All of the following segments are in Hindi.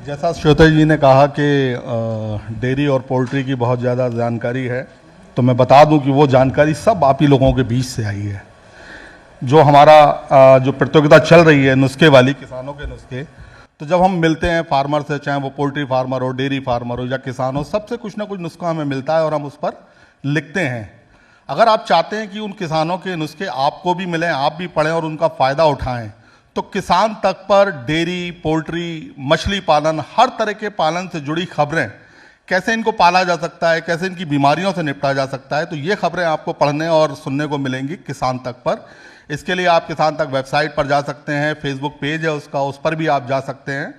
जैसा श्वेता जी ने कहा कि डेयरी और पोल्ट्री की बहुत ज़्यादा जानकारी है, तो मैं बता दूं कि वो जानकारी सब आप ही लोगों के बीच से आई है। जो हमारा जो प्रतियोगिता चल रही है नुस्खे वाली, किसानों के नुस्खे, तो जब हम मिलते हैं फार्मर से, चाहे वो पोल्ट्री फार्मर हो, डेयरी फार्मर हो या किसान हो, सबसे कुछ ना कुछ नुस्खा हमें मिलता है और हम उस पर लिखते हैं। अगर आप चाहते हैं कि उन किसानों के नुस्खे आपको भी मिलें, आप भी पढ़ें और उनका फ़ायदा उठाएं, तो किसान तक पर डेयरी, पोल्ट्री, मछली पालन, हर तरह के पालन से जुड़ी खबरें, कैसे इनको पाला जा सकता है, कैसे इनकी बीमारियों से निपटा जा सकता है, तो ये खबरें आपको पढ़ने और सुनने को मिलेंगी किसान तक पर। इसके लिए आप किसान तक वेबसाइट पर जा सकते हैं, फेसबुक पेज है उसका, उस पर भी आप जा सकते हैं।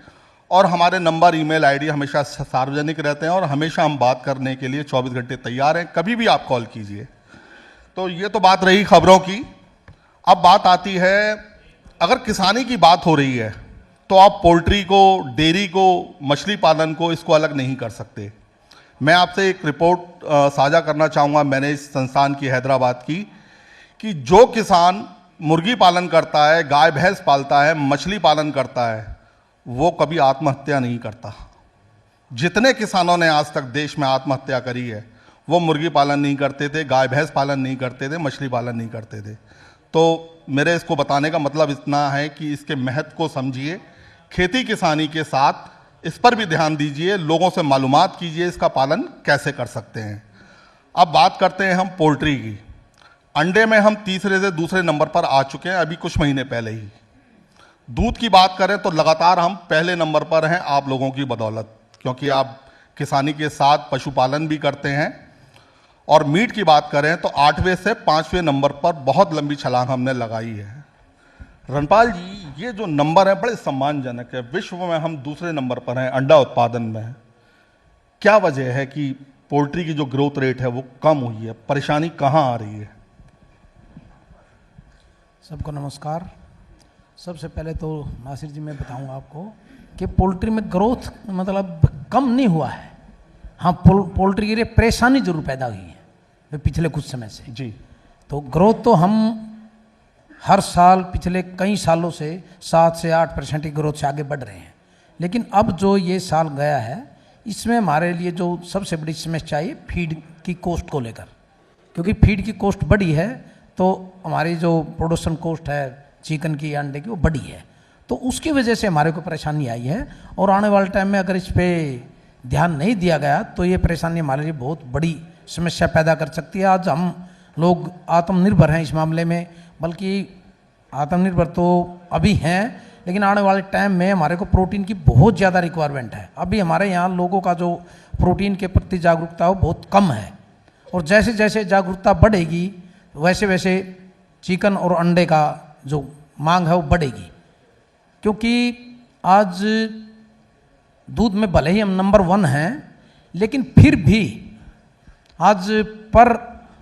और हमारे नंबर, ईमेल आईडी हमेशा सार्वजनिक रहते हैं और हमेशा हम बात करने के लिए 24 घंटे तैयार हैं, कभी भी आप कॉल कीजिए। तो ये तो बात रही खबरों की। अब बात आती है, अगर किसानी की बात हो रही है तो आप पोल्ट्री को, डेयरी को, मछली पालन को, इसको अलग नहीं कर सकते। मैं आपसे एक रिपोर्ट साझा करना चाहूँगा, मैंने इस संस्थान की, हैदराबाद की, कि जो किसान मुर्गी पालन करता है, गाय भैंस पालता है, मछली पालन करता है, वो कभी आत्महत्या नहीं करता। जितने किसानों ने आज तक देश में आत्महत्या करी है, वो मुर्गी पालन नहीं करते थे, गाय भैंस पालन नहीं करते थे, मछली पालन नहीं करते थे। तो मेरे इसको बताने का मतलब इतना है कि इसके महत्व को समझिए, खेती किसानी के साथ इस पर भी ध्यान दीजिए, लोगों से मालूमात कीजिए इसका पालन कैसे कर सकते हैं। अब बात करते हैं हम पोल्ट्री की। अंडे में हम तीसरे से दूसरे नंबर पर आ चुके हैं अभी कुछ महीने पहले ही। दूध की बात करें तो लगातार हम पहले नंबर पर हैं आप लोगों की बदौलत, क्योंकि आप किसानी के साथ पशुपालन भी करते हैं। और मीट की बात करें तो 8वें से 5वें नंबर पर बहुत लंबी छलांग हमने लगाई है। रणपाल जी, ये जो नंबर है बड़े सम्मानजनक है। विश्व में हम दूसरे नंबर पर हैं अंडा उत्पादन में। क्या वजह है कि पोल्ट्री की जो ग्रोथ रेट है वो कम हुई है? परेशानी कहाँ आ रही है? सबको नमस्कार। सबसे पहले तो नासिर जी मैं बताऊंगा आपको कि पोल्ट्री में ग्रोथ मतलब कम नहीं हुआ है। हाँ, पोल्ट्री के लिए परेशानी जरूर पैदा हुई है पिछले कुछ समय से जी। तो ग्रोथ तो हम हर साल पिछले कई सालों से 7 से 8% की ग्रोथ से आगे बढ़ रहे हैं। लेकिन अब जो ये साल गया है, इसमें हमारे लिए जो सबसे बड़ी समस्या है फीड की कॉस्ट को लेकर, क्योंकि फीड की कॉस्ट बढ़ी है तो हमारी जो प्रोडक्शन कॉस्ट है चिकन की, अंडे की, वो बढ़ी है। तो उसकी वजह से हमारे को परेशानी आई है। और आने वाले टाइम में अगर इस पर ध्यान नहीं दिया गया तो ये परेशानी हमारे लिए बहुत बड़ी समस्या पैदा कर सकती है। आज हम लोग आत्मनिर्भर हैं इस मामले में, बल्कि आत्मनिर्भर तो अभी हैं, लेकिन आने वाले टाइम में हमारे को प्रोटीन की बहुत ज़्यादा रिक्वायरमेंट है। अभी हमारे यहाँ लोगों का जो प्रोटीन के प्रति जागरूकता है वो बहुत कम है, और जैसे जैसे जागरूकता बढ़ेगी वैसे वैसे चिकन और अंडे का जो मांग है वो बढ़ेगी। क्योंकि आज दूध में भले ही हम नंबर 1 हैं, लेकिन फिर भी आज पर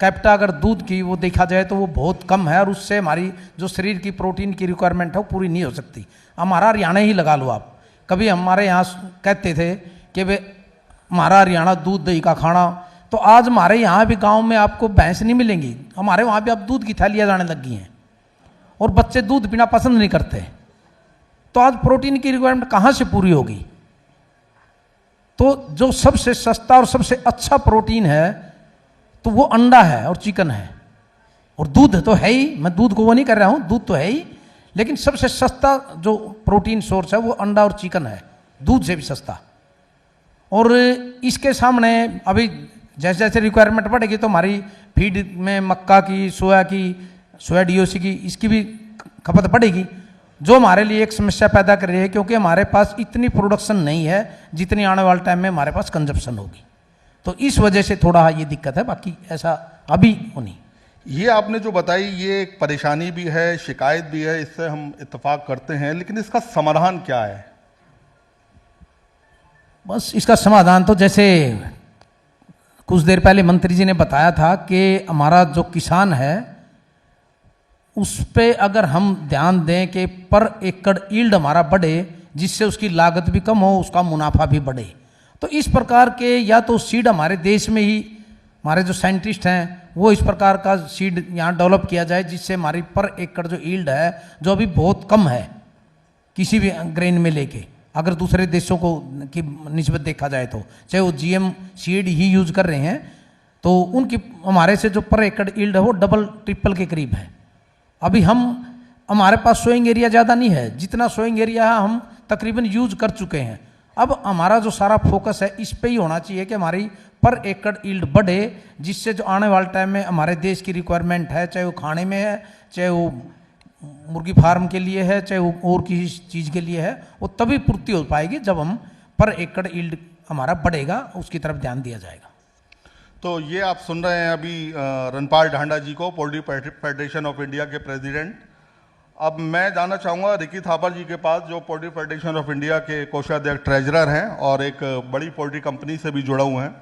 कैपिटा अगर दूध की वो देखा जाए तो वो बहुत कम है, और उससे हमारी जो शरीर की प्रोटीन की रिक्वायरमेंट है वो पूरी नहीं हो सकती। हमारा हरियाणा ही लगा लो आप। कभी हमारे यहाँ कहते थे कि वे हमारा हरियाणा दूध दही का खाना, तो आज हमारे यहाँ भी गांव में आपको भैंस नहीं मिलेंगी, हमारे वहाँ भी अब दूध की थैलियाँ जाने लगी हैं और बच्चे दूध पीना पसंद नहीं करते। तो आज प्रोटीन की रिक्वायरमेंट कहाँ से पूरी होगी? तो जो सबसे सस्ता और सबसे अच्छा प्रोटीन है तो वो अंडा है और चिकन है, और दूध तो है ही। मैं दूध को वो नहीं कर रहा हूँ, दूध तो है ही, लेकिन सबसे सस्ता जो प्रोटीन सोर्स है वो अंडा और चिकन है, दूध से भी सस्ता। और इसके सामने अभी जैसे जैसे रिक्वायरमेंट बढ़ेगी तो हमारी फीड में मक्का की, सोया डीओसी की, इसकी भी खपत बढ़ेगी, जो हमारे लिए एक समस्या पैदा कर रही है, क्योंकि हमारे पास इतनी प्रोडक्शन नहीं है जितनी आने वाले टाइम में हमारे पास कंजप्शन होगी। तो इस वजह से थोड़ा ये दिक्कत है, बाकी ऐसा अभी नहीं। ये आपने जो बताई ये एक परेशानी भी है, शिकायत भी है, इससे हम इत्तेफाक करते हैं, लेकिन इसका समाधान क्या है? बस इसका समाधान तो जैसे कुछ देर पहले मंत्री जी ने बताया था कि हमारा जो किसान है उस पे अगर हम ध्यान दें कि पर एकड़ यील्ड हमारा बढ़े, जिससे उसकी लागत भी कम हो, उसका मुनाफा भी बढ़े, तो इस प्रकार के या तो सीड हमारे देश में ही हमारे जो साइंटिस्ट हैं वो इस प्रकार का सीड यहाँ डेवलप किया जाए, जिससे हमारी पर एकड़ जो यील्ड है, जो अभी बहुत कम है किसी भी ग्रेन में लेके, अगर दूसरे देशों को की निस्बत देखा जाए तो, चाहे वो जीएम सीड ही यूज कर रहे हैं, तो उनकी हमारे से जो पर एकड़ यील्ड है वो डबल ट्रिपल के करीब है। अभी हमारे पास सोइंग एरिया ज़्यादा नहीं है, जितना सोइंग एरिया है हम तकरीबन यूज कर चुके हैं। अब हमारा जो सारा फोकस है इस पे ही होना चाहिए कि हमारी पर एकड़ यील्ड बढ़े, जिससे जो आने वाले टाइम में हमारे देश की रिक्वायरमेंट है, चाहे वो खाने में है, चाहे वो मुर्गी फार्म के लिए है, चाहे वो और किसी चीज़ के लिए है, वो तभी पूर्ति हो पाएगी जब हम पर एकड़ यील्ड हमारा बढ़ेगा, उसकी तरफ ध्यान दिया जाएगा। तो ये आप सुन रहे हैं अभी रणपाल ढांडा जी को, पोल्ट्री फेडरेशन ऑफ इंडिया के प्रेसिडेंट। अब मैं जानना चाहूँगा रिकी थापर जी के पास, जो पोल्ट्री फेडरेशन ऑफ इंडिया के कोषाध्यक्ष ट्रेजरर हैं और एक बड़ी पोल्ट्री कंपनी से भी जुड़ा हुए हैं।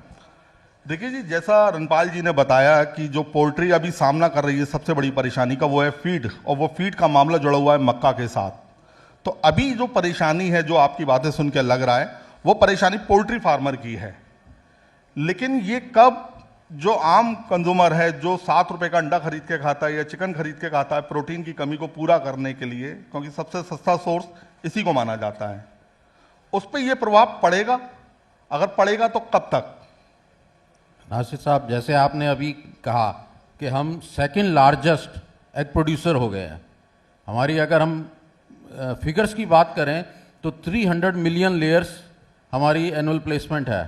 देखिए जी, जैसा रणपाल जी ने बताया कि जो पोल्ट्री अभी सामना कर रही है सबसे बड़ी परेशानी का वो है फीड, और वो फीड का मामला जुड़ा हुआ है मक्का के साथ। तो अभी जो परेशानी है, जो आपकी बातें सुन के लग रहा है, वो परेशानी पोल्ट्री फार्मर की है। लेकिन ये कब जो आम कंज्यूमर है, जो 7 रुपए का अंडा खरीद के खाता है या चिकन खरीद के खाता है प्रोटीन की कमी को पूरा करने के लिए, क्योंकि सबसे सस्ता सोर्स इसी को माना जाता है, उस पर यह प्रभाव पड़ेगा? अगर पड़ेगा तो कब तक? नासिर साहब, जैसे आपने अभी कहा कि हम सेकंड लार्जेस्ट एग प्रोड्यूसर हो गए हैं। हमारी अगर हम फिगर्स की बात करें तो 300 मिलियन लेयर्स हमारी एनुअल प्लेसमेंट है।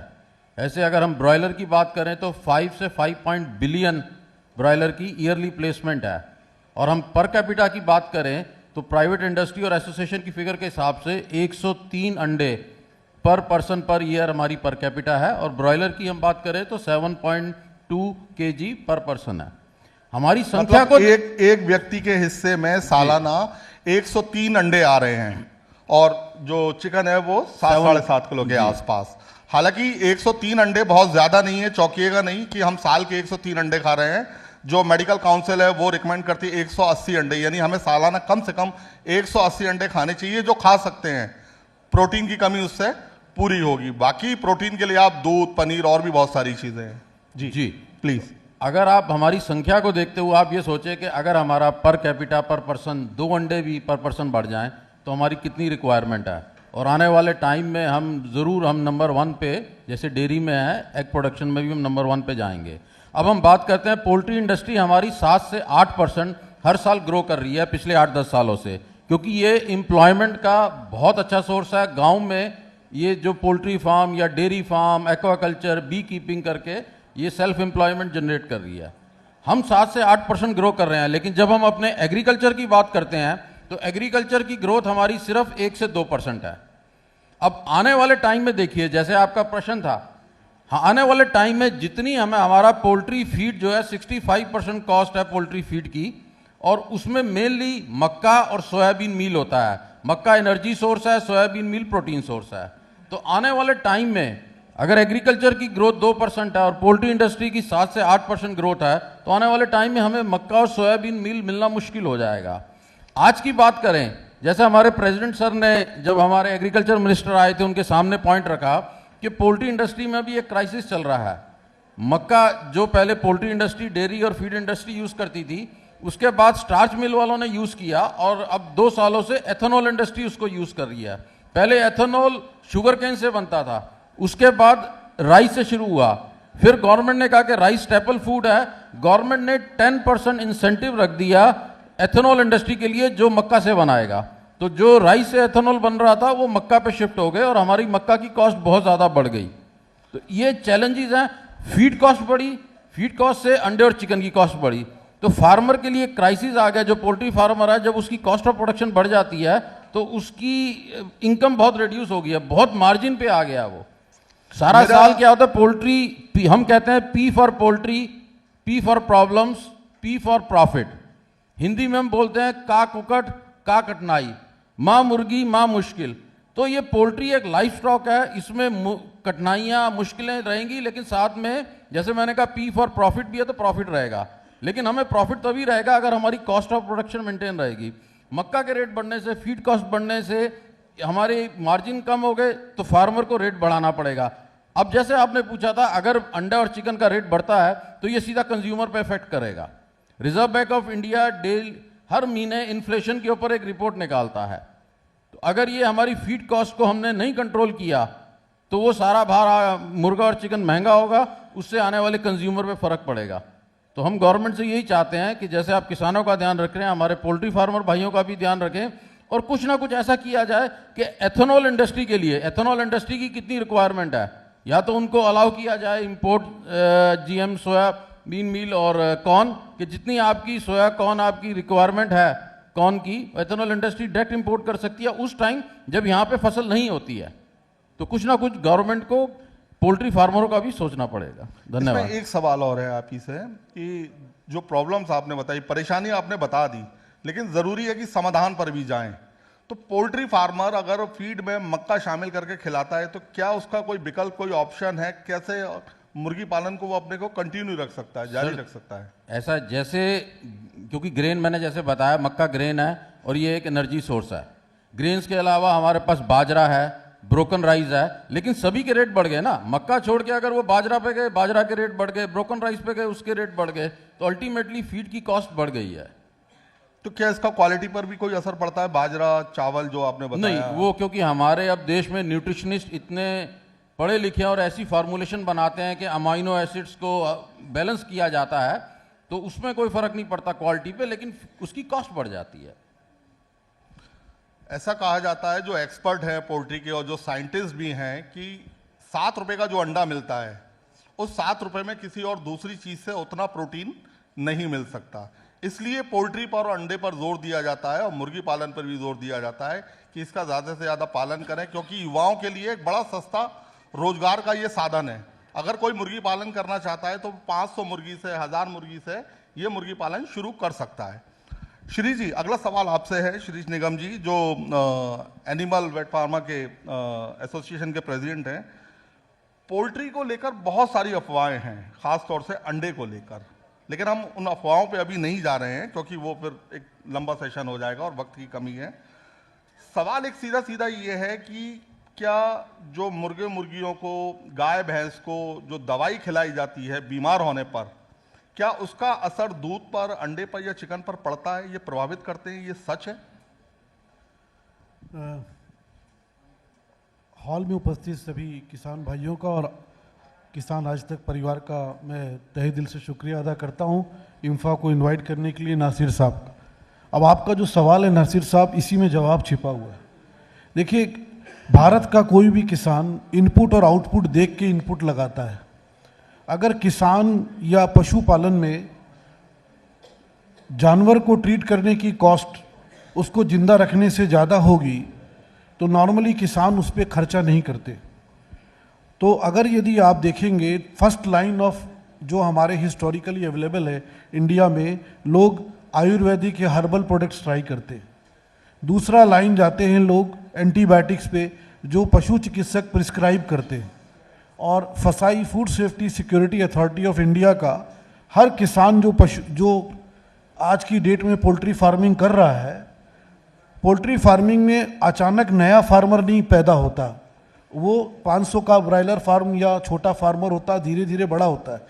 ऐसे अगर हम ब्रॉयलर की बात करें तो 5 से 5 बिलियन ब्रॉयलर की ईयरली प्लेसमेंट है। और हम पर कैपिटा की बात करें तो प्राइवेट इंडस्ट्री और एसोसिएशन की फिगर के हिसाब से 103 अंडे पर पर्सन पर ईयर हमारी पर कैपिटा है, और ब्रॉयलर की हम बात करें तो 7.2 kg पर पर्सन है। हमारी संख्या मतलब एक व्यक्ति के हिस्से में सालाना 103 अंडे आ रहे हैं, और जो चिकन है वो 7-7.5 किलो के आसपास। हालांकि 103 अंडे बहुत ज्यादा नहीं है, चौंकिएगा नहीं कि हम साल के 103 अंडे खा रहे हैं। जो मेडिकल काउंसिल है वो रिकमेंड करती है 180 अंडे, यानी हमें सालाना कम से कम 180 अंडे खाने चाहिए, जो खा सकते हैं। प्रोटीन की कमी उससे पूरी होगी। बाकी प्रोटीन के लिए आप दूध, पनीर और भी बहुत सारी चीजें हैं। जी प्लीज। अगर आप हमारी संख्या को देखते हुए आप ये सोचें कि अगर हमारा पर कैपिटा पर पर्सन 2 अंडे भी पर पर्सन बढ़ जाएं तो हमारी कितनी रिक्वायरमेंट है, और आने वाले टाइम में हम ज़रूर हम नंबर 1 पे, जैसे डेयरी में है, एग प्रोडक्शन में भी हम नंबर 1 पे जाएंगे। अब हम बात करते हैं पोल्ट्री इंडस्ट्री हमारी 7 से 8% हर साल ग्रो कर रही है पिछले 8-10 सालों से, क्योंकि ये एम्प्लॉयमेंट का बहुत अच्छा सोर्स है। गाँव में ये जो पोल्ट्री फार्म या dairy farm, aquaculture, bee keeping करके ये सेल्फ एम्प्लॉयमेंट जनरेट कर रही है। हम 7 से 8% ग्रो कर रहे हैं, लेकिन जब हम अपने एग्रीकल्चर की बात करते हैं तो एग्रीकल्चर की ग्रोथ हमारी सिर्फ 1 से 2% है। अब आने वाले टाइम में देखिए, जैसे आपका प्रश्न था, हाँ, आने वाले टाइम में जितनी हमें हमारा पोल्ट्री फीड जो है 65% कॉस्ट है पोल्ट्री फीड की, और उसमें मेनली मक्का और सोयाबीन मील होता है। मक्का एनर्जी सोर्स है, सोयाबीन मील प्रोटीन सोर्स है। तो आने वाले टाइम में अगर एग्रीकल्चर की ग्रोथ 2% है और पोल्ट्री इंडस्ट्री की 7 से 8% ग्रोथ है, तो आने वाले टाइम में हमें मक्का और सोयाबीन मील मिलना मुश्किल हो जाएगा। आज की बात करें, जैसे हमारे प्रेसिडेंट सर ने जब हमारे एग्रीकल्चर मिनिस्टर आए थे उनके सामने पॉइंट रखा कि पोल्ट्री इंडस्ट्री में भी एक क्राइसिस चल रहा है। मक्का जो पहले पोल्ट्री इंडस्ट्री, डेयरी और फीड इंडस्ट्री यूज करती थी, उसके बाद स्टार्च मिल वालों ने यूज किया, और अब 2 सालों से एथेनॉल इंडस्ट्री उसको यूज कर रही है। पहले एथेनॉल शुगर केन से बनता था, उसके बाद राइस से शुरू हुआ, फिर गवर्नमेंट ने कहा कि राइस स्टेपल फूड है, गवर्नमेंट ने 10% इंसेंटिव रख दिया एथेनॉल इंडस्ट्री के लिए जो मक्का से बनाएगा। तो जो राइस से एथेनॉल बन रहा था वो मक्का पे शिफ्ट हो गए, और हमारी मक्का की कॉस्ट बहुत ज़्यादा बढ़ गई। तो ये चैलेंजेस हैं। फीड कॉस्ट बढ़ी, फीड कॉस्ट से अंडे और चिकन की कॉस्ट बढ़ी, तो फार्मर के लिए क्राइसिस आ गया। जो पोल्ट्री फार्मर है, जब उसकी कॉस्ट ऑफ प्रोडक्शन बढ़ जाती है तो उसकी इनकम बहुत रिड्यूस हो गई है, बहुत मार्जिन पे आ गया वो। सारा साल क्या होता है, पोल्ट्री, हम कहते हैं P for poultry, P for problems, P for profit. Hindi में हम बोलते हैं का कुकट का कठिनाई, माँ मुर्गी माँ मुश्किल। तो ये पोल्ट्री एक लाइफ स्टॉक है, इसमें कठिनाइयाँ, मुश्किलें रहेंगी, लेकिन साथ में जैसे मैंने कहा पी फॉर प्रॉफिट भी है तो प्रॉफिट रहेगा। लेकिन हमें प्रॉफिट तभी रहेगा अगर हमारी कॉस्ट ऑफ प्रोडक्शन मेंटेन रहेगी। मक्का के रेट बढ़ने से, फीड कॉस्ट बढ़ने से हमारे मार्जिन कम हो गए, तो फार्मर को रेट बढ़ाना पड़ेगा। अब जैसे आपने पूछा था, अगर अंडा और चिकन का रेट बढ़ता है तो ये सीधा कंज्यूमर पे इफेक्ट करेगा। रिजर्व बैंक ऑफ इंडिया हर महीने इन्फ्लेशन के ऊपर एक रिपोर्ट निकालता है। तो अगर ये हमारी फीड कॉस्ट को हमने नहीं कंट्रोल किया तो वो सारा भार मुर्गा और चिकन महंगा होगा, उससे आने वाले कंज्यूमर पे फर्क पड़ेगा। तो हम गवर्नमेंट से यही चाहते हैं कि जैसे आप किसानों का ध्यान रख रहे हैं, हमारे पोल्ट्री फार्मर भाइयों का भी ध्यान रखें और कुछ ना कुछ ऐसा किया जाए कि एथेनॉल इंडस्ट्री के लिए, एथेनॉल इंडस्ट्री की कितनी रिक्वायरमेंट है, या तो उनको अलाउ किया जाए इंपोर्ट जीएम सोयाबीन मील और कॉर्न, कि जितनी आपकी सोया कॉर्न आपकी रिक्वायरमेंट है कॉर्न की, एथेनॉल इंडस्ट्री डायरेक्ट इंपोर्ट कर सकती है उस टाइम जब यहाँ पे फसल नहीं होती है। तो कुछ ना कुछ गवर्नमेंट को पोल्ट्री फार्मरों का भी सोचना पड़ेगा। धन्यवाद। इसमें एक सवाल और है आप ही से कि जो प्रॉब्लम्स आपने बताई, परेशानी आपने बता दी, लेकिन जरूरी है कि समाधान पर भी जाएं। तो पोल्ट्री फार्मर अगर फीड में मक्का शामिल करके खिलाता है तो क्या उसका कोई विकल्प, कोई ऑप्शन है? कैसे मुर्गी पालन को वो अपने को कंटिन्यू रख सकता है, जारी रख सकता है? ऐसा जैसे, क्योंकि ग्रेन मैंने जैसे बताया मक्का ग्रेन है और ये एक एनर्जी सोर्स है। ग्रेन्स के अलावा हमारे पास बाजरा है, ब्रोकन राइस है, लेकिन सभी के रेट बढ़ गए ना। मक्का छोड़ के अगर वो बाजरा पे गए, बाजरा के रेट बढ़ गए, ब्रोकन राइस पे गए, उसके रेट बढ़ गए, तो अल्टीमेटली फीड की कॉस्ट बढ़ गई है। तो क्या इसका क्वालिटी पर भी कोई असर पड़ता है? बाजरा, चावल जो आपने बताया। नहीं, वो क्योंकि हमारे अब देश में न्यूट्रिशनिस्ट इतने पढ़े लिखे और ऐसी फार्मूलेशन बनाते हैं कि अमाइनो एसिड्स को बैलेंस किया जाता है, तो उसमें कोई फर्क नहीं पड़ता क्वालिटी पे, लेकिन उसकी कॉस्ट बढ़ जाती है। ऐसा कहा जाता है, जो एक्सपर्ट है पोल्ट्री के और जो साइंटिस्ट भी हैं, कि 7 रुपए का जो अंडा मिलता है उस 7 रुपए में किसी और दूसरी चीज से उतना प्रोटीन नहीं मिल सकता। इसलिए पोल्ट्री पर और अंडे पर जोर दिया जाता है और मुर्गी पालन पर भी जोर दिया जाता है कि इसका ज़्यादा से ज़्यादा पालन करें, क्योंकि युवाओं के लिए एक बड़ा सस्ता रोजगार का ये साधन है। अगर कोई मुर्गी पालन करना चाहता है तो 500 मुर्गी से, 1000 मुर्गी से ये मुर्गी पालन शुरू कर सकता है। श्री जी, अगला सवाल आपसे है, श्री निगम जी, जो एनिमल वेट फार्मा के एसोसिएशन के प्रेसिडेंट हैं। पोल्ट्री को लेकर बहुत सारी अफवाहें हैं, खास तौर से अंडे को लेकर, लेकिन हम उन अफवाहों पे अभी नहीं जा रहे हैं क्योंकि वो फिर एक लंबा सेशन हो जाएगा और वक्त की कमी है। सवाल एक सीधा सीधा ये है कि क्या जो मुर्गे मुर्गियों को, गाय भैंस को जो दवाई खिलाई जाती है बीमार होने पर, क्या उसका असर दूध पर, अंडे पर या चिकन पर पड़ता है? ये प्रभावित करते हैं, ये सच है? हॉल में उपस्थित सभी किसान भाइयों का और किसान आज तक परिवार का मैं तहे दिल से शुक्रिया अदा करता हूं, इंफा को इनवाइट करने के लिए, नासिर साहब का। अब आपका जो सवाल है नासिर साहब, इसी में जवाब छिपा हुआ है। देखिए, भारत का कोई भी किसान इनपुट और आउटपुट देख के इनपुट लगाता है। अगर किसान या पशुपालन में जानवर को ट्रीट करने की कॉस्ट उसको जिंदा रखने से ज़्यादा होगी तो नॉर्मली किसान उस पर खर्चा नहीं करते। तो अगर यदि आप देखेंगे, फर्स्ट लाइन ऑफ जो हमारे हिस्टोरिकली अवेलेबल है इंडिया में, लोग आयुर्वेदिक या हर्बल प्रोडक्ट्स ट्राई करते हैं। दूसरा लाइन जाते हैं लोग एंटीबायोटिक्स पे, जो पशु चिकित्सक प्रिस्क्राइब करते हैं। और फसाई, food safety security authority of India का हर किसान जो आज की डेट में पोल्ट्री फार्मिंग कर रहा है, पोल्ट्री फार्मिंग में अचानक नया फार्मर नहीं पैदा होता। वो 500 का ब्रायलर फार्म या छोटा फार्मर होता है, धीरे धीरे बड़ा होता है।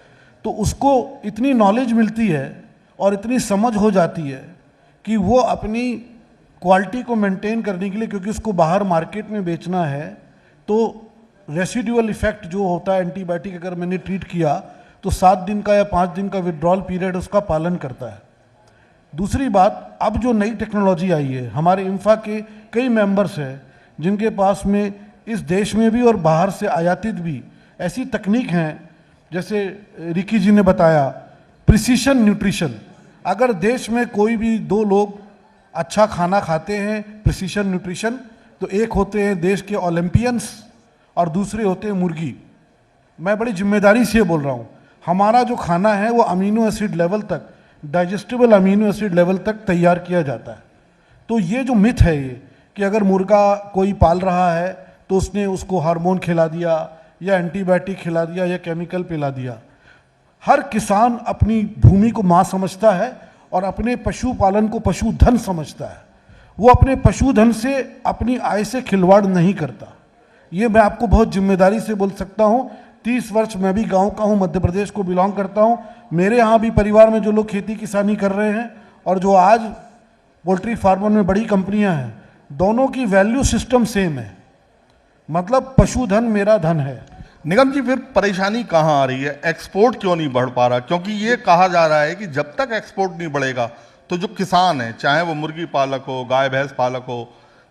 तो उसको इतनी नॉलेज मिलती है और इतनी समझ हो जाती है कि वो अपनी क्वालिटी को मेंटेन करने के लिए, क्योंकि उसको बाहर मार्केट में बेचना है, तो रेसिडुअल इफेक्ट जो होता है, एंटीबायोटिक अगर मैंने ट्रीट किया तो 7 दिन का या 5 दिन का विड्रॉल पीरियड उसका पालन करता है। दूसरी बात, अब जो नई टेक्नोलॉजी आई है, हमारे इंफा के कई मेंबर्स हैं जिनके पास में इस देश में भी और बाहर से आयातित भी ऐसी तकनीक हैं, जैसे रिकी जी ने बताया, प्रिसीशन न्यूट्रिशन। अगर देश में कोई भी 2 लोग अच्छा खाना खाते हैं प्रिसीशन न्यूट्रिशन, तो एक होते हैं देश के ओलंपियंस और दूसरे होते हैं मुर्गी। मैं बड़ी जिम्मेदारी से बोल रहा हूँ, हमारा जो खाना है वो अमीनो एसिड लेवल तक, डाइजेस्टेबल अमीनो एसिड लेवल तक तैयार किया जाता है। तो ये जो मिथ है ये कि अगर मुर्गा कोई पाल रहा है तो उसने उसको हार्मोन खिला दिया या एंटीबायोटिक खिला दिया या केमिकल पिला दिया। हर किसान अपनी भूमि को माँ समझता है और अपने पशुपालन को पशुधन समझता है। वो अपने पशुधन से अपनी आय से खिलवाड़ नहीं करता। ये मैं आपको बहुत जिम्मेदारी से बोल सकता हूँ। 30 वर्ष मैं भी गांव का हूँ, मध्य प्रदेश को बिलोंग करता हूँ। मेरे यहाँ भी परिवार में जो लोग खेती किसानी कर रहे हैं और जो आज पोल्ट्री फार्मर में बड़ी कंपनियाँ हैं, दोनों की वैल्यू सिस्टम सेम है, मतलब पशुधन मेरा धन है। निगम जी, फिर परेशानी कहाँ आ रही है? एक्सपोर्ट क्यों नहीं बढ़ पा रहा? क्योंकि ये कहा जा रहा है कि जब तक एक्सपोर्ट नहीं बढ़ेगा तो जो किसान है, चाहे वो मुर्गी पालक हो, गाय भैंस पालक हो,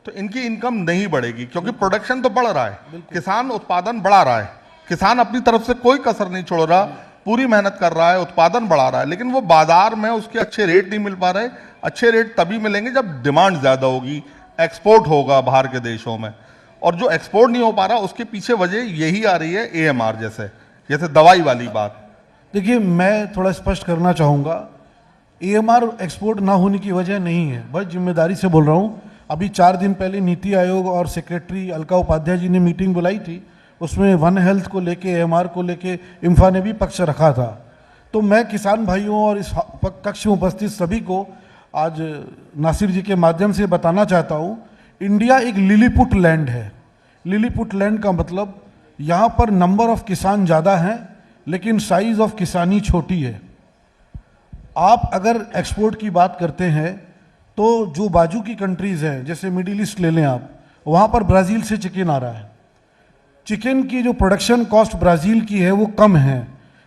तो इनकी इनकम नहीं बढ़ेगी, क्योंकि प्रोडक्शन तो बढ़ रहा है, किसान उत्पादन बढ़ा रहा है, किसान अपनी तरफ से कोई कसर नहीं छोड़ रहा, पूरी मेहनत कर रहा है, उत्पादन बढ़ा रहा है, लेकिन वो बाजार में उसके अच्छे रेट नहीं मिल पा रहे। अच्छे रेट तभी मिलेंगे जब डिमांड ज्यादा होगी, एक्सपोर्ट होगा बाहर के देशों में, और जो एक्सपोर्ट नहीं हो पा रहा उसके पीछे वजह यही आ रही है एएमआर जैसे दवाई वाली बात। देखिए, मैं थोड़ा स्पष्ट करना चाहूँगा, एएमआर एक्सपोर्ट ना होने की वजह नहीं है, बस जिम्मेदारी से बोल रहा हूँ। अभी 4 दिन पहले नीति आयोग और सेक्रेटरी अलका उपाध्याय जी ने मीटिंग बुलाई थी, उसमें वन हेल्थ को लेके, एएमआर को लेके इम्फा ने भी पक्ष रखा था। तो मैं किसान भाइयों और इस कक्ष में उपस्थित सभी को आज नासिर जी के माध्यम से बताना चाहता हूँ, इंडिया एक लिलीपुट लैंड है। लिलीपुट लैंड का मतलब यहाँ पर नंबर ऑफ किसान ज़्यादा हैं लेकिन साइज ऑफ किसानी छोटी है। आप अगर एक्सपोर्ट की बात करते हैं तो जो बाजू की कंट्रीज़ हैं, जैसे मिडिल ईस्ट ले लें आप, वहाँ पर ब्राज़ील से चिकन आ रहा है। चिकन की जो प्रोडक्शन कॉस्ट ब्राज़ील की है वो कम है,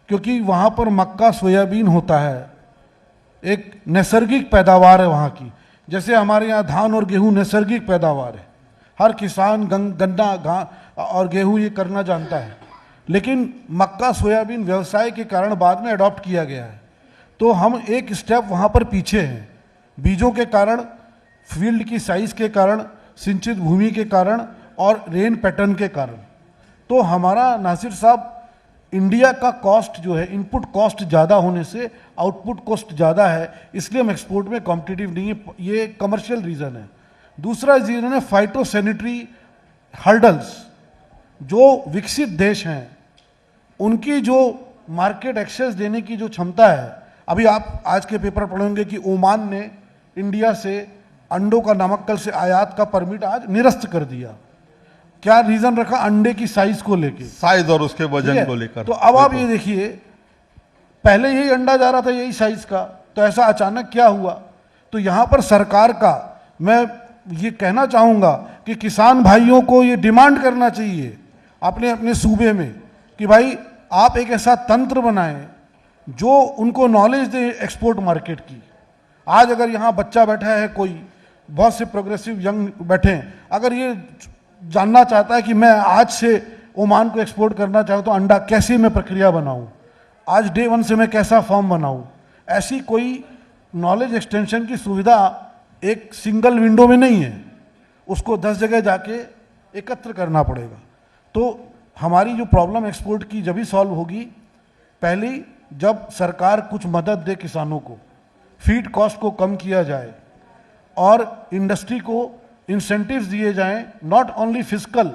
क्योंकि वहाँ पर मक्का सोयाबीन होता है, एक नैसर्गिक पैदावार है वहाँ की। जैसे हमारे यहाँ धान और गेहूँ नैसर्गिक पैदावार है, हर किसान गन्ना और गेहूँ ये करना जानता है, लेकिन मक्का सोयाबीन व्यवसाय के कारण बाद में अडॉप्ट किया गया है। तो हम एक स्टेप वहाँ पर पीछे हैं, बीजों के कारण, फील्ड की साइज के कारण, सिंचित भूमि के कारण और रेन पैटर्न के कारण। तो हमारा नासिर साहब, इंडिया का कॉस्ट जो है, इनपुट कॉस्ट ज़्यादा होने से आउटपुट कॉस्ट ज़्यादा है, इसलिए हम एक्सपोर्ट में कॉम्पिटिटिव नहीं है। ये कमर्शियल रीज़न है। दूसरा रीज़न है फाइटोसैनिटरी हर्डल्स। जो विकसित देश हैं उनकी जो मार्केट एक्सेस देने की जो क्षमता है, अभी आप आज के पेपर पढ़ेंगे कि ओमान ने इंडिया से अंडों का नमक्कल से आयात का परमिट आज निरस्त कर दिया। क्या रीजन रखा? अंडे की साइज को लेके, साइज और उसके वजन को लेकर। तो अब आप ये देखिए, पहले यही अंडा जा रहा था यही साइज का, तो ऐसा अचानक क्या हुआ? तो यहां पर सरकार का, मैं ये कहना चाहूंगा कि किसान भाइयों को ये डिमांड करना चाहिए अपने अपने सूबे में कि भाई आप एक ऐसा तंत्र बनाएं जो उनको नॉलेज दे एक्सपोर्ट मार्केट की। आज अगर यहाँ बच्चा बैठा है, कोई बहुत से प्रोग्रेसिव यंग बैठे हैं, अगर ये जानना चाहता है कि मैं आज से ओमान को एक्सपोर्ट करना चाहूँ तो अंडा कैसे मैं प्रक्रिया बनाऊँ, आज डे 1 से मैं कैसा फॉर्म बनाऊँ, ऐसी कोई नॉलेज एक्सटेंशन की सुविधा एक सिंगल विंडो में नहीं है, उसको 10 जगह जाके एकत्र करना पड़ेगा। तो हमारी जो प्रॉब्लम एक्सपोर्ट की जब भी सॉल्व होगी, पहली जब सरकार कुछ मदद दे किसानों को, फीड कॉस्ट को कम किया जाए और इंडस्ट्री को इंसेंटिव्स दिए जाएं, not only physical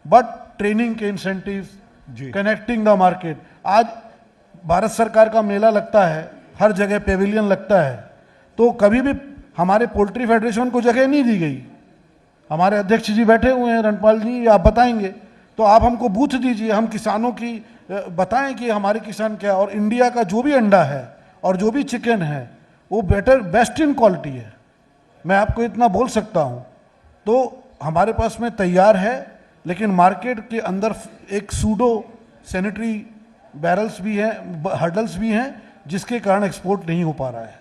but training के इंसेंटिव्स, कनेक्टिंग द मार्केट। आज भारत सरकार का मेला लगता है, हर जगह पेविलियन लगता है, तो कभी भी हमारे पोल्ट्री फेडरेशन को जगह नहीं दी गई। हमारे अध्यक्ष जी बैठे हुए हैं, रणपाल जी, आप बताएंगे, तो आप हमको बूथ दीजिए, हम किसानों की बताएं कि हमारे किसान क्या, और इंडिया का जो भी अंडा है और जो भी चिकन है वो बेस्ट इन क्वालिटी है, मैं आपको इतना बोल सकता हूँ। तो हमारे पास में तैयार है, लेकिन मार्केट के अंदर एक सूडो सैनिटरी बैरल्स भी हैं, हर्डल्स भी हैं, जिसके कारण एक्सपोर्ट नहीं हो पा रहा है।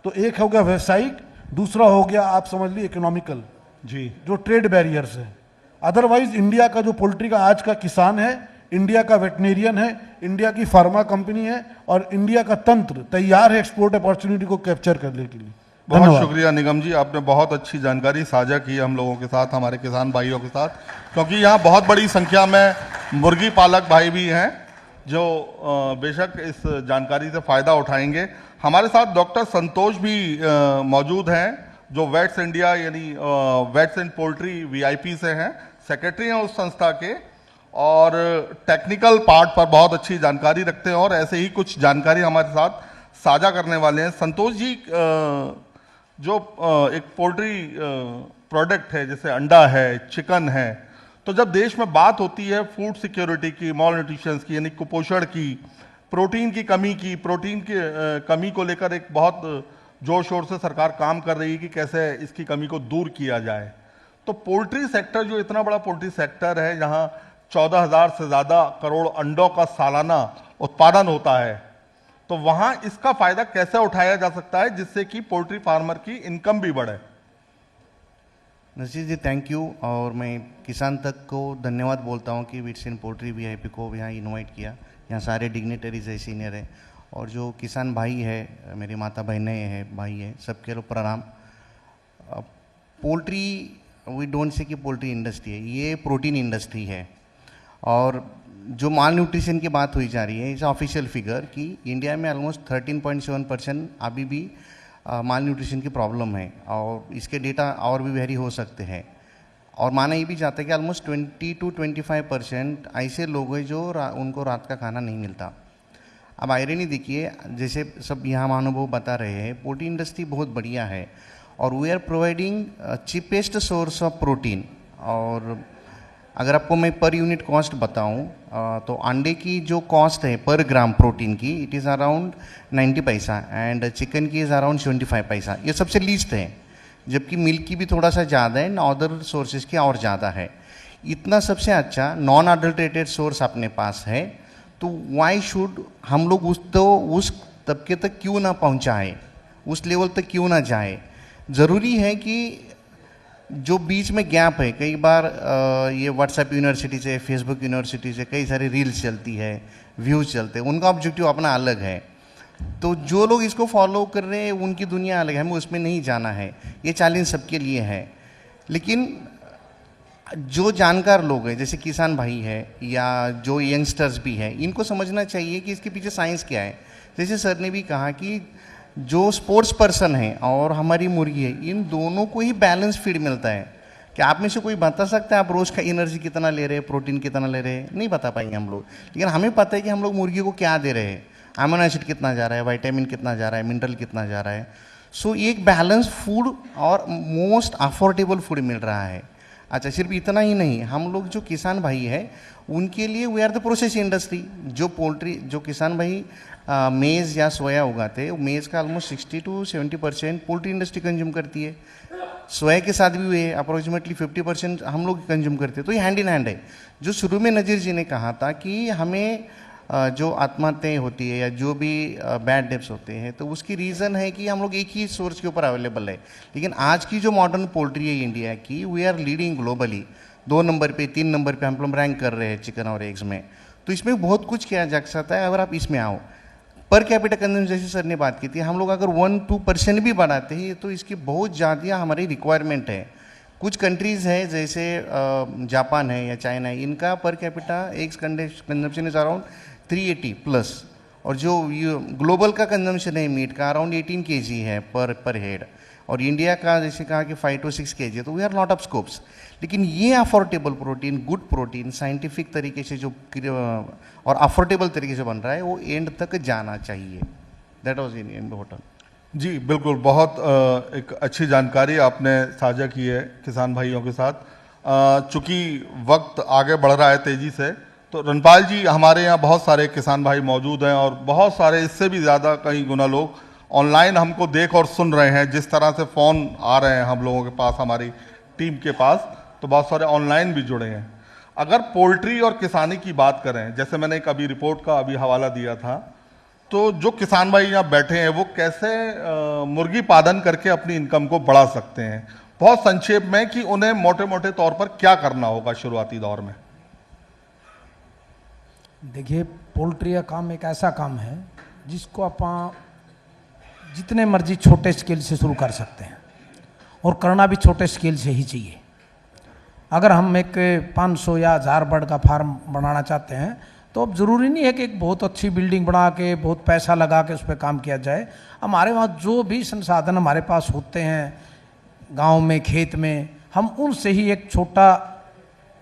तो एक हो गया व्यावसायिक, दूसरा हो गया आप समझ लीजिए इकोनॉमिकल, जी, जो ट्रेड बैरियर्स हैं। अदरवाइज इंडिया का जो पोल्ट्री का आज का किसान है, इंडिया का वेटनेरियन है, इंडिया की फार्मा कंपनी है और इंडिया का तंत्र तैयार है एक्सपोर्ट अपॉर्चुनिटी को कैप्चर करने के लिए। बहुत शुक्रिया निगम जी, आपने बहुत अच्छी जानकारी साझा की हम लोगों के साथ, हमारे किसान भाइयों के साथ, क्योंकि यहाँ बहुत बड़ी संख्या में मुर्गी पालक भाई भी हैं जो बेशक इस जानकारी से फ़ायदा उठाएंगे। हमारे साथ डॉक्टर संतोष भी मौजूद हैं, जो वेट्स इंडिया यानी वेट्स एंड पोल्ट्री वीआईपी से हैं, सेक्रेटरी हैं उस संस्था के, और टेक्निकल पार्ट पर बहुत अच्छी जानकारी रखते हैं और ऐसे ही कुछ जानकारी हमारे साथ साझा करने वाले हैं। संतोष जी, जो एक पोल्ट्री प्रोडक्ट है, जैसे अंडा है, चिकन है, तो जब देश में बात होती है फूड सिक्योरिटी की, मॉल न्यूट्रिशन की यानी कुपोषण की, प्रोटीन की कमी की, प्रोटीन की कमी को लेकर एक बहुत जोर शोर से सरकार काम कर रही है कि कैसे इसकी कमी को दूर किया जाए। तो पोल्ट्री सेक्टर जो इतना बड़ा पोल्ट्री सेक्टर है, जहां 14,000 से ज़्यादा करोड़ अंडों का सालाना उत्पादन होता है, तो वहां इसका फायदा कैसे उठाया जा सकता है जिससे कि पोल्ट्री फार्मर की इनकम भी बढ़े? नसीर जी थैंक यू, और मैं किसान तक को धन्यवाद बोलता हूँ कि विट्सन पोल्ट्री वीआईपी को यहाँ इनवाइट किया। यहाँ सारे डिग्नेटरीज है, सीनियर है, और जो किसान भाई है, मेरी माता बहनें हैं, भाई है, सबके लोग प्रणाम। पोल्ट्री वी डोंट से कि पोल्ट्री इंडस्ट्री है, ये प्रोटीन इंडस्ट्री है। और जो माल न्यूट्रिशन की बात हुई जा रही है, इस ऑफिशियल फिगर कि इंडिया में ऑलमोस्ट 13.7% अभी भी माल न्यूट्रिशन की प्रॉब्लम है, और इसके डेटा और भी वेरी हो सकते हैं। और माना ये भी जाता है कि ऑलमोस्ट 20 to 25% ऐसे लोग हैं जो उनको रात का खाना नहीं मिलता। अब आयरनी देखिए, जैसे सब यहाँ महानुभव बता रहे हैं, पोल्ट्री इंडस्ट्री बहुत बढ़िया है और we are providing cheapest source of protein. और अगर आपको मैं पर यूनिट कॉस्ट बताऊं तो अंडे की जो कॉस्ट है पर ग्राम प्रोटीन की, इट इज़ अराउंड 90 पैसा, एंड चिकन की इज़ अराउंड 75 पैसा। ये सबसे लीस्ट है, जबकि मिल्क की भी थोड़ा सा ज़्यादा है, अदर सोर्सेज की और ज़्यादा है। इतना सबसे अच्छा नॉन अडल्ट्रेटेड सोर्स अपने पास है, तो वाई शुड हम लोग उस तबके तक क्यों ना पहुँचाए, उस लेवल तक क्यों ना जाए। ज़रूरी है कि जो बीच में गैप है, कई बार ये व्हाट्सएप यूनिवर्सिटी से, फेसबुक यूनिवर्सिटी से कई सारी रील्स चलती है, व्यूज़ चलते हैं, उनका ऑब्जेक्टिव अपना अलग है। तो जो लोग इसको फॉलो कर रहे हैं उनकी दुनिया अलग है, हमें उसमें नहीं जाना है, ये चैलेंज सबके लिए है। लेकिन जो जानकार लोग हैं, जैसे किसान भाई है या जो यंगस्टर्स भी हैं, इनको समझना चाहिए कि इसके पीछे साइंस क्या है। जैसे सर ने भी कहा कि जो स्पोर्ट्स पर्सन है और हमारी मुर्गी है, इन दोनों को ही बैलेंस फीड मिलता है। क्या आप में से कोई बता सकता है आप रोज़ का एनर्जी कितना ले रहे हैं, प्रोटीन कितना ले रहे हैं? नहीं बता पाएंगे हम लोग, लेकिन हमें पता है कि हम लोग मुर्गी को क्या दे रहे हैं, अमीनो एसिड कितना जा रहा है, विटामिन कितना जा रहा है, मिनरल कितना जा रहा है। सो एक बैलेंस फूड और मोस्ट अफोर्डेबल फूड मिल रहा है। अच्छा, सिर्फ इतना ही नहीं, हम लोग जो किसान भाई है उनके लिए we are the process industry. जो पोल्ट्री, जो किसान भाई मेज़ या सोया उगाते हैं, मेज़ का almost 60 to 70% poultry industry consume करती है। सोया के साथ भी वे अप्रोक्सीमेटली 50% हम लोग कंज्यूम करते हैं। तो ये हैंड इन हैंड है। जो शुरू में नज़ीर जी ने कहा था कि हमें जो आत्महत्याएँ होती है या जो भी बैड डेप्स होते हैं, तो उसकी रीज़न है कि हम लोग एक ही सोर्स के ऊपर अवेलेबल है। लेकिन आज की जो मॉडर्न पोल्ट्री है इंडिया की, we are leading globally, 2 number पे, 3 नंबर पे हम लोग रैंक कर रहे हैं चिकन और एग्स में। तो इसमें बहुत कुछ किया जा सकता है अगर आप इसमें आओ। पर कैपिटा कंज्यूम जैसे सर ने बात की थी, हम लोग अगर 1-2% भी बढ़ाते हैं तो इसकी बहुत ज़्यादा हमारी रिक्वायरमेंट है। कुछ कंट्रीज़ है जैसे जापान है या चाइना है, इनका per capita eggs consumption is around 380 plus, और जो ग्लोबल का कंजम्पशन है मीट का अराउंड 18 kg है पर हेड, और इंडिया का जैसे कहा कि 5 to 6 kg है। तो we are lot of scopes. लेकिन ये affordable protein, good protein, scientific तरीके से जो और अफोर्डेबल तरीके से बन रहा है, वो एंड तक जाना चाहिए। That was in the hotel. जी बिल्कुल, बहुत एक अच्छी जानकारी आपने साझा की है किसान भाइयों के साथ। चूँकि वक्त आगे बढ़ रहा है तेज़ी से, तो रणपाल जी, हमारे यहाँ बहुत सारे किसान भाई मौजूद हैं और बहुत सारे, इससे भी ज़्यादा कई गुना लोग ऑनलाइन हमको देख और सुन रहे हैं। जिस तरह से फ़ोन आ रहे हैं हम लोगों के पास, हमारी टीम के पास, तो बहुत सारे ऑनलाइन भी जुड़े हैं। अगर पोल्ट्री और किसानी की बात करें, जैसे मैंने एक अभी रिपोर्ट का अभी हवाला दिया था, तो जो किसान भाई यहाँ बैठे हैं वो कैसे मुर्गी पालन करके अपनी इनकम को बढ़ा सकते हैं, बहुत संक्षेप में, कि उन्हें मोटे मोटे तौर पर क्या करना होगा शुरुआती दौर में? देखिए, पोल्ट्री का काम एक ऐसा काम है जिसको आप जितने मर्जी छोटे स्केल से शुरू कर सकते हैं, और करना भी छोटे स्केल से ही चाहिए। अगर हम एक 500 या 1000 बर्ड का फार्म बनाना चाहते हैं, तो अब ज़रूरी नहीं है कि एक बहुत अच्छी बिल्डिंग बना के बहुत पैसा लगा के उस पर काम किया जाए। हमारे वहाँ जो भी संसाधन हमारे पास होते हैं गांव में, खेत में, हम उनसे ही एक छोटा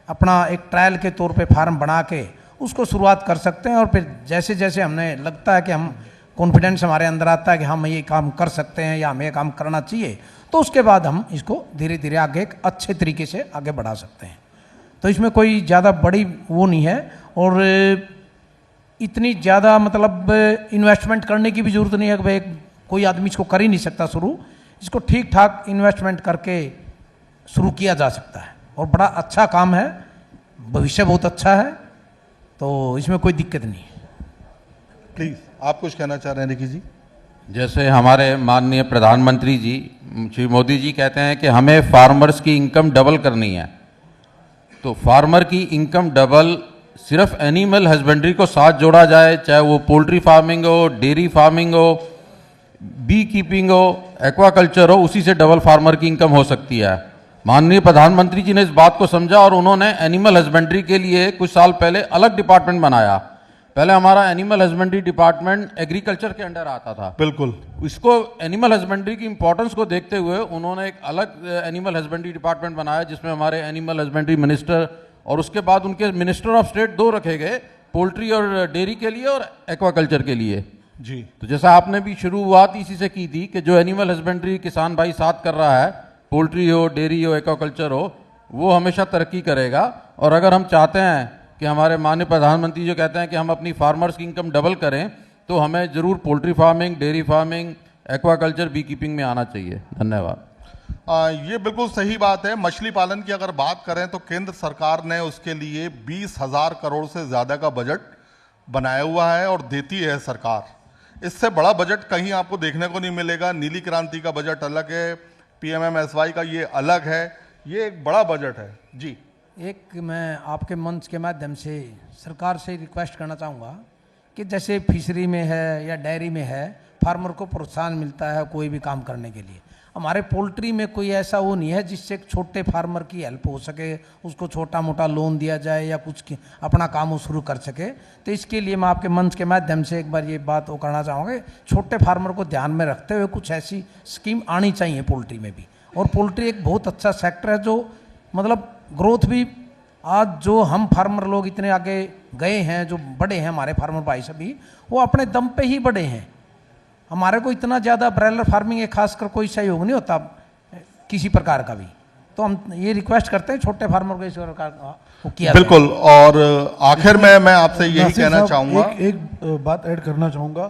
अपना एक ट्रायल के तौर पे फार्म बना के उसको शुरुआत कर सकते हैं। और फिर जैसे जैसे हमें लगता है कि हम कॉन्फिडेंस हमारे अंदर आता है कि हम ये काम कर सकते हैं या हमें ये काम करना चाहिए, तो उसके बाद हम इसको धीरे धीरे आगे एक अच्छे तरीके से आगे बढ़ा सकते हैं। तो इसमें कोई ज़्यादा बड़ी वो नहीं है, और इतनी ज़्यादा मतलब इन्वेस्टमेंट करने की भी ज़रूरत नहीं है कि भाई कोई आदमी इसको कर ही नहीं सकता शुरू। इसको ठीक ठाक इन्वेस्टमेंट करके शुरू किया जा सकता है और बड़ा अच्छा काम है, भविष्य बहुत अच्छा है, तो इसमें कोई दिक्कत नहीं है। प्लीज आप कुछ कहना चाह रहे हैं रिकी जी? जैसे हमारे माननीय प्रधानमंत्री जी श्री मोदी जी कहते हैं कि हमें फार्मर्स की इनकम डबल करनी है, तो फार्मर की इनकम डबल सिर्फ एनिमल हस्बेंड्री को साथ जोड़ा जाए, चाहे वो पोल्ट्री फार्मिंग हो, डेयरी फार्मिंग हो, बी कीपिंग हो, एक्वाकल्चर हो, उसी से डबल फार्मर की इनकम हो सकती है। माननीय प्रधानमंत्री जी ने इस बात को समझा और उन्होंने एनिमल हस्बेंड्री के लिए कुछ साल पहले अलग डिपार्टमेंट बनाया। पहले हमारा एनिमल हस्बेंड्री डिपार्टमेंट एग्रीकल्चर के अंडर आता था। बिल्कुल। इसको एनिमल हस्बेंड्री की इंपॉर्टेंस को देखते हुए उन्होंने एक अलग एनिमल हस्बेंड्री डिपार्टमेंट बनाया, जिसमें हमारे एनिमल हस्बेंड्री मिनिस्टर और उसके बाद उनके मिनिस्टर ऑफ स्टेट 2 रखे गए, पोल्ट्री और डेयरी के लिए और एक्वाकल्चर के लिए जी। तो जैसा आपने भी शुरुआत इसी से की थी कि जो एनिमल हस्बेंड्री किसान भाई साथ कर रहा है, पोल्ट्री हो, डेयरी हो, एक्वाकल्चर हो, वो हमेशा तरक्की करेगा। और अगर हम चाहते हैं कि हमारे माननीय प्रधानमंत्री जो कहते हैं कि हम अपनी फार्मर्स की इनकम डबल करें, तो हमें जरूर poultry farming, dairy farming, aquaculture, bee keeping में आना चाहिए। धन्यवाद। ये बिल्कुल सही बात है। मछली पालन की अगर बात करें तो केंद्र सरकार ने उसके लिए 20,000 करोड़ से ज़्यादा का बजट बनाया हुआ है और देती है सरकार। इससे बड़ा बजट कहीं आपको देखने को नहीं मिलेगा। नीली क्रांति का बजट अलग है, PMMSY का ये अलग है, ये एक बड़ा बजट है जी। एक मैं आपके मंच के माध्यम से सरकार से रिक्वेस्ट करना चाहूँगा कि जैसे फिशरी में है या डेयरी में है, फार्मर को प्रोत्साहन मिलता है कोई भी काम करने के लिए। हमारे पोल्ट्री में कोई ऐसा वो नहीं है जिससे एक छोटे फार्मर की हेल्प हो सके, उसको छोटा मोटा लोन दिया जाए या कुछ अपना काम वो शुरू कर सके। तो इसके लिए मैं आपके मंच के माध्यम से एक बार ये बात वो करना चाहूँगा, छोटे फार्मर को ध्यान में रखते हुए कुछ ऐसी स्कीम आनी चाहिए पोल्ट्री में भी। और पोल्ट्री एक बहुत अच्छा सेक्टर है जो मतलब ग्रोथ भी, आज जो हम फार्मर लोग इतने आगे गए हैं, जो बड़े हैं हमारे फार्मर भाई सभी, वो अपने दम पे ही बड़े हैं। हमारे को इतना ज़्यादा ब्रॉयलर फार्मिंग है खासकर कोई सहयोग नहीं होता किसी प्रकार का भी। तो हम ये रिक्वेस्ट करते हैं छोटे फार्मर को इस प्रकार को किया बिल्कुल। और आखिर में मैं आपसे यही कहना चाहूँगा, एक बात ऐड करना चाहूँगा,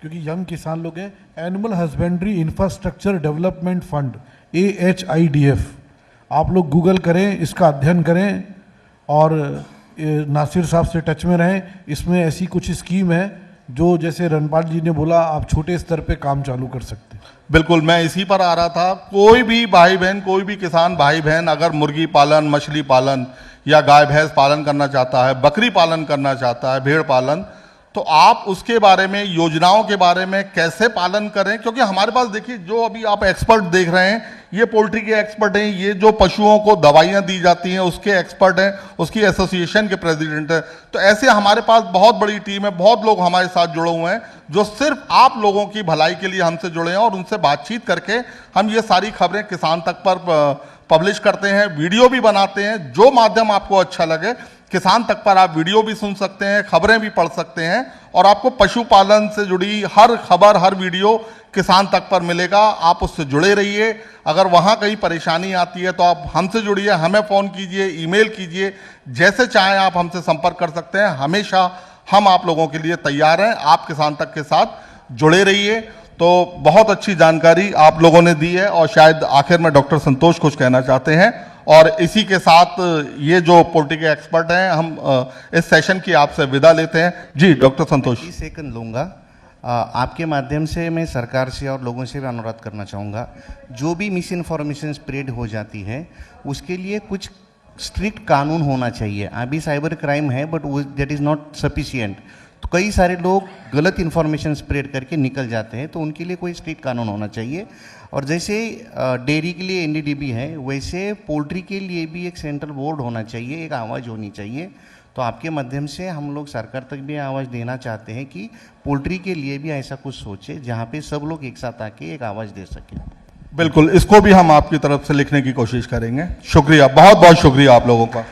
क्योंकि यंग किसान लोग हैं। Animal husbandry infrastructure development fund AHIDF, आप लोग गूगल करें, इसका अध्ययन करें और नासिर साहब से टच में रहें। इसमें ऐसी कुछ स्कीम है जो जैसे रणपाल जी ने बोला, आप छोटे स्तर पे काम चालू कर सकते हैं। बिल्कुल मैं इसी पर आ रहा था। कोई भी भाई बहन, कोई भी किसान भाई बहन अगर मुर्गी पालन, मछली पालन या गाय भैंस पालन करना चाहता है, बकरी पालन करना चाहता है, भेड़ पालन, तो आप उसके बारे में, योजनाओं के बारे में कैसे पालन करें, क्योंकि हमारे पास देखिए जो अभी आप एक्सपर्ट देख रहे हैं, ये पोल्ट्री के एक्सपर्ट हैं, ये जो पशुओं को दवाइयां दी जाती हैं उसके एक्सपर्ट हैं, उसकी एसोसिएशन के प्रेसिडेंट हैं। तो ऐसे हमारे पास बहुत बड़ी टीम है, बहुत लोग हमारे साथ जुड़े हुए हैं जो सिर्फ आप लोगों की भलाई के लिए हमसे जुड़े हैं और उनसे बातचीत करके हम ये सारी खबरें किसान तक पर पब्लिश करते हैं, वीडियो भी बनाते हैं। जो माध्यम आपको अच्छा लगे, किसान तक पर आप वीडियो भी सुन सकते हैं, खबरें भी पढ़ सकते हैं और आपको पशुपालन से जुड़ी हर खबर, हर वीडियो किसान तक पर मिलेगा। आप उससे जुड़े रहिए। अगर वहाँ कहीं परेशानी आती है तो आप हमसे जुड़िए, हमें फ़ोन कीजिए, ईमेल कीजिए, जैसे चाहें आप हमसे संपर्क कर सकते हैं। हमेशा हम आप लोगों के लिए तैयार हैं। आप किसान तक के साथ जुड़े रहिए। तो बहुत अच्छी जानकारी आप लोगों ने दी है और शायद आखिर में डॉक्टर संतोष कुछ कहना चाहते हैं। और इसी के साथ ये जो पोल्ट्री के एक्सपर्ट हैं, हम इस सेशन की आपसे विदा लेते हैं। जी डॉक्टर संतोष। 30 सेकंड लूँगा। आपके माध्यम से मैं सरकार से और लोगों से भी अनुरोध करना चाहूँगा, जो भी मिस इन्फॉर्मेशन स्प्रेड हो जाती है उसके लिए कुछ स्ट्रिक्ट कानून होना चाहिए। अभी साइबर क्राइम है but that is not sufficient. तो कई सारे लोग गलत इन्फॉर्मेशन स्प्रेड करके निकल जाते हैं, तो उनके लिए कोई स्ट्रिक्ट कानून होना चाहिए। और जैसे डेयरी के लिए NDDB है, वैसे पोल्ट्री के लिए भी एक सेंट्रल बोर्ड होना चाहिए, एक आवाज़ होनी चाहिए। तो आपके माध्यम से हम लोग सरकार तक भी आवाज़ देना चाहते हैं कि पोल्ट्री के लिए भी ऐसा कुछ सोचे जहाँ पे सब लोग एक साथ आके एक आवाज़ दे सकें। बिल्कुल, इसको भी हम आपकी तरफ से लिखने की कोशिश करेंगे। शुक्रिया, बहुत बहुत शुक्रिया आप लोगों का।